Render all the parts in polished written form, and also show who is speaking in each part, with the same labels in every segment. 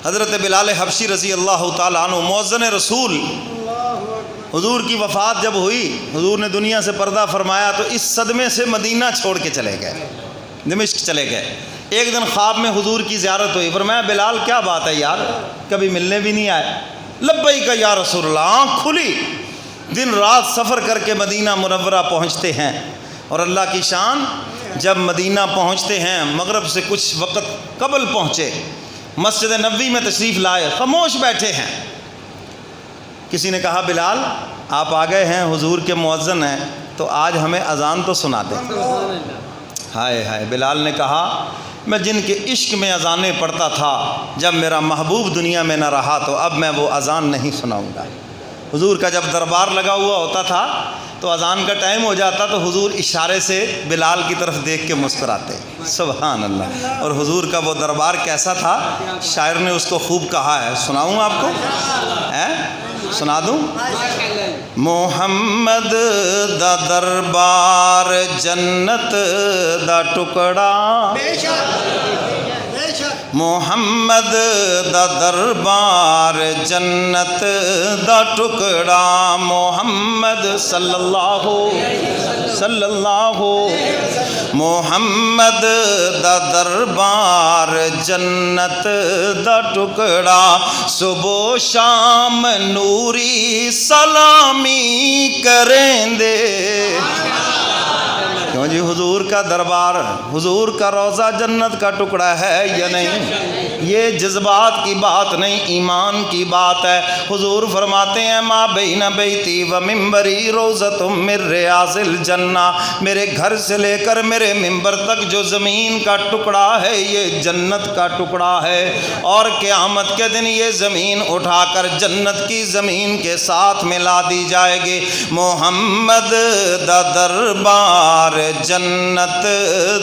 Speaker 1: حضرت بلال حبشی رضی اللہ تعالیٰ عنہ مؤذن رسول، حضور کی وفات جب ہوئی، حضور نے دنیا سے پردہ فرمایا تو اس صدمے سے مدینہ چھوڑ کے چلے گئے، دمشق چلے گئے۔ ایک دن خواب میں حضور کی زیارت ہوئی، فرمایا بلال کیا بات ہے یار، کبھی ملنے بھی نہیں آئے؟ لبیک یا رسول اللہ، آنکھ کھلی، دن رات سفر کر کے مدینہ منورہ پہنچتے ہیں، اور اللہ کی شان جب مدینہ پہنچتے ہیں مغرب سے کچھ وقت قبل پہنچے، مسجد نبوی میں تشریف لائے، خاموش بیٹھے ہیں۔ کسی نے کہا بلال آپ آ گئے ہیں، حضور کے مؤذن ہیں، تو آج ہمیں اذان تو سنا دیں۔ ہائے ہائے، بلال نے کہا میں جن کے عشق میں اذانیں پڑھتا تھا، جب میرا محبوب دنیا میں نہ رہا تو اب میں وہ اذان نہیں سناؤں گا۔ حضور کا جب دربار لگا ہوا ہوتا تھا تو اذان کا ٹائم ہو جاتا تو حضور اشارے سے بلال کی طرف دیکھ کے مسکراتے، سبحان اللہ۔ اور حضور کا وہ دربار کیسا تھا، شاعر نے اس کو خوب کہا ہے، سناؤں آپ کو؟ سنا دوں؟ محمد دا دربار جنت دا ٹکڑا، محمد دا دربار جنت دا ٹکڑا، محمد صلی اللہ محمد دا دربار جنت دا ٹکڑا، صبح و شام نوری سلامی کریں دے۔ کیوں جی، حضور کا دربار، حضور کا روضہ جنت کا ٹکڑا ہے یا نہیں؟ یہ جذبات کی بات نہیں، ایمان کی بات ہے۔ حضور فرماتے ہیں ما بین بیتی و منبری روضۃ من ریاض الجنہ، میرے گھر سے لے کر میرے منبر تک جو زمین کا ٹکڑا ہے یہ جنت کا ٹکڑا ہے، اور قیامت کے دن یہ زمین اٹھا کر جنت کی زمین کے ساتھ ملا دی جائے گی۔ محمد دا دربار جنت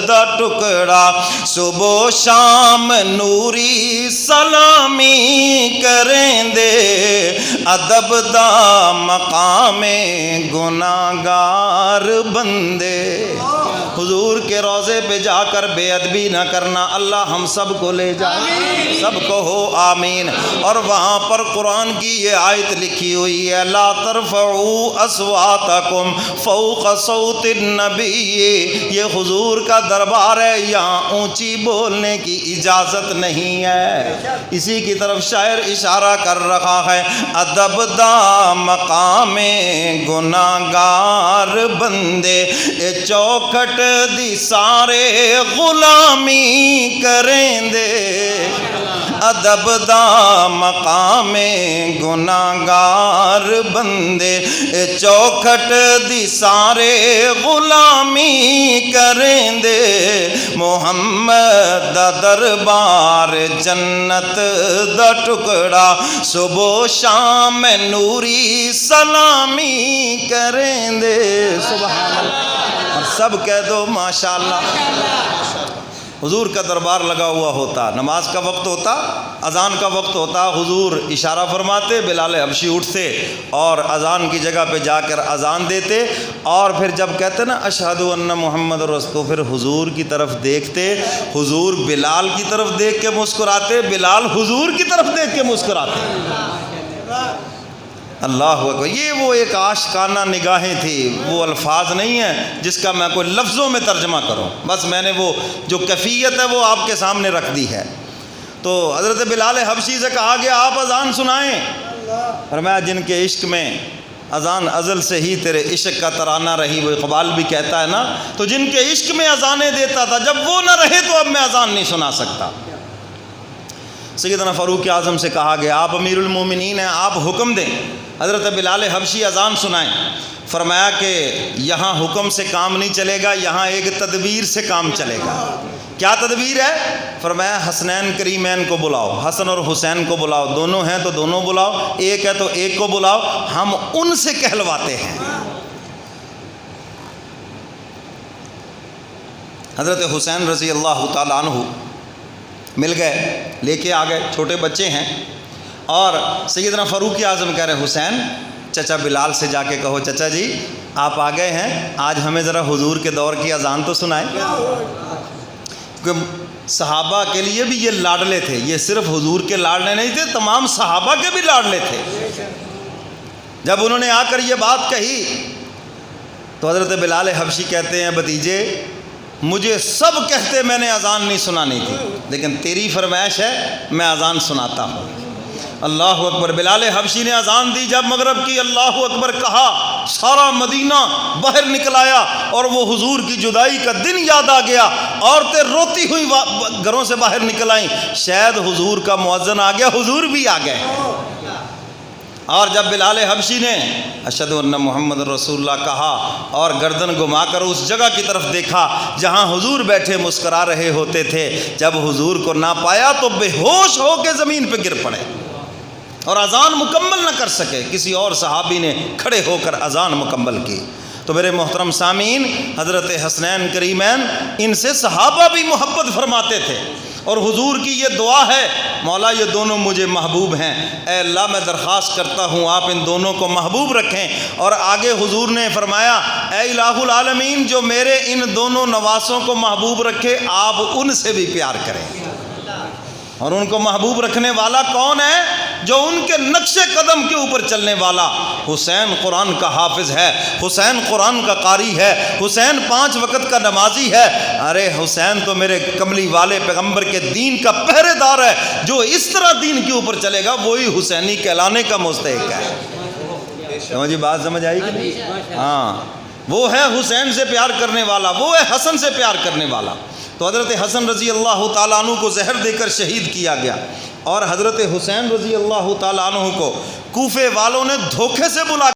Speaker 1: دا ٹکڑا، صبح و شام نوری سلامی کریں دے، ادب دا مقام گناہگار بندے۔ حضور کے روضے پہ جا کر بے ادبی نہ کرنا، اللہ ہم سب کو لے جائے، سب کو ہو آمین۔ اور وہاں پر قرآن کی یہ آیت لکھی ہوئی ہے، لا ترفعوا اصواتکم فوق صوت النبی، یہ حضور کا دربار ہے، یہاں اونچی بولنے کی اجازت نہیں ہے۔ اسی کی طرف شاعر اشارہ کر رہا ہے، ادب دا مقام گناہگار بندے، اے چوکھٹ دی سارے غلامی کریں دے، ادب دا مقام گناہگار بندے، اے چوکھٹ دی سارے غلامی کریں دے، محمد دا دربار جنت دا ٹکڑا، صبح و شام نوری سلامی کریں دے، سبحان اللہ۔ اور سب کہہ دو ماشاءاللہ۔ حضور کا دربار لگا ہوا ہوتا، نماز کا وقت ہوتا، اذان کا وقت ہوتا، حضور اشارہ فرماتے، بلال حبشی اٹھتے اور اذان کی جگہ پہ جا کر اذان دیتے، اور پھر جب کہتے نا اشہد ان محمد رسول، تو پھر حضور کی طرف دیکھتے، حضور بلال کی طرف دیکھ کے مسکراتے، بلال حضور کی طرف دیکھ کے مسکراتے۔ اللہ اکبر۔ یہ وہ ایک عاشقانہ نگاہیں تھی، وہ الفاظ نہیں ہیں جس کا میں کوئی لفظوں میں ترجمہ کروں، بس میں نے وہ جو کیفیت ہے وہ آپ کے سامنے رکھ دی ہے۔ تو حضرت بلال حبشی سے کہا گیا آپ اذان سنائیں، فرمایا جن کے عشق میں اذان ازل سے ہی تیرے عشق کا ترانہ رہی، وہ اقبال بھی کہتا ہے نا، تو جن کے عشق میں اذانیں دیتا تھا، جب وہ نہ رہے تو اب میں اذان نہیں سنا سکتا۔ سیدنا فاروق اعظم سے کہا گیا آپ امیر المومنین ہیں، آپ حکم دیں، حضرت بلال حبشی اذان سنائیں۔ فرمایا کہ یہاں حکم سے کام نہیں چلے گا، یہاں ایک تدبیر سے کام چلے گا۔ کیا تدبیر ہے؟ فرمایا حسنین کریمین کو بلاؤ، حسن اور حسین کو بلاؤ، دونوں ہیں تو دونوں بلاؤ، ایک ہے تو ایک کو بلاؤ، ہم ان سے کہلواتے ہیں۔ حضرت حسین رضی اللہ تعالیٰ عنہ مل گئے، لے کے آ گئے، چھوٹے بچے ہیں، اور سیدنا فاروق اعظم کہہ رہے حسین چچا بلال سے جا کے کہو چچا جی آپ آ گئے ہیں، آج ہمیں ذرا حضور کے دور کی اذان تو سنائیں، کیونکہ صحابہ کے لیے بھی یہ لاڈلے تھے، یہ صرف حضور کے لاڈلے نہیں تھے، تمام صحابہ کے بھی لاڈلے تھے۔ جب انہوں نے آ کر یہ بات کہی تو حضرت بلال حبشی کہتے ہیں بھتیجے مجھے سب کہتے میں نے اذان نہیں سنانی تھی، لیکن تیری فرمائش ہے میں اذان سناتا ہوں۔ اللہ اکبر۔ بلال حبشی نے اذان دی، جب مغرب کی اللہ اکبر کہا سارا مدینہ باہر نکل آیا، اور وہ حضور کی جدائی کا دن یاد آ گیا، عورتیں روتی ہوئی گھروں سے باہر نکل آئیں، شاید حضور کا مؤذن آ گیا، حضور بھی آ گئے۔ اور جب بلال حبشی نے اشہد ان محمد رسول اللہ کہا اور گردن گھما کر اس جگہ کی طرف دیکھا جہاں حضور بیٹھے مسکرا رہے ہوتے تھے، جب حضور کو نہ پایا تو بے ہوش ہو کے زمین پہ گر پڑے اور اذان مکمل نہ کر سکے۔ کسی اور صحابی نے کھڑے ہو کر اذان مکمل کی۔ تو میرے محترم سامعین، حضرت حسنین کریمین ان سے صحابہ بھی محبت فرماتے تھے، اور حضور کی یہ دعا ہے مولا یہ دونوں مجھے محبوب ہیں، اے اللہ میں درخواست کرتا ہوں آپ ان دونوں کو محبوب رکھیں۔ اور آگے حضور نے فرمایا اے الہ العالمین جو میرے ان دونوں نواسوں کو محبوب رکھے آپ ان سے بھی پیار کریں۔ اور ان کو محبوب رکھنے والا کون ہے؟ جو ان کے نقش قدم کے اوپر چلنے والا۔ حسین قرآن کا حافظ ہے، حسین قرآن کا قاری ہے، حسین 5 وقت کا نمازی ہے۔ ارے حسین تو میرے کملی والے پیغمبر کے دین کا پہرے دار ہے، جو اس طرح دین کے اوپر چلے گا وہی حسینی کہلانے کا مستحق ہے۔ سمجھے بات سمجھ آئی کہ نہیں؟ ہاں، وہ ہے حسین سے پیار کرنے والا، وہ ہے حسن سے پیار کرنے والا۔ تو حضرت حسن رضی اللہ تعالیٰ عنہ کو زہر دے کر شہید کیا گیا، اور حضرت حسین رضی اللہ تعالیٰ عنہ کو کوفے والوں نے دھوکے سے بلا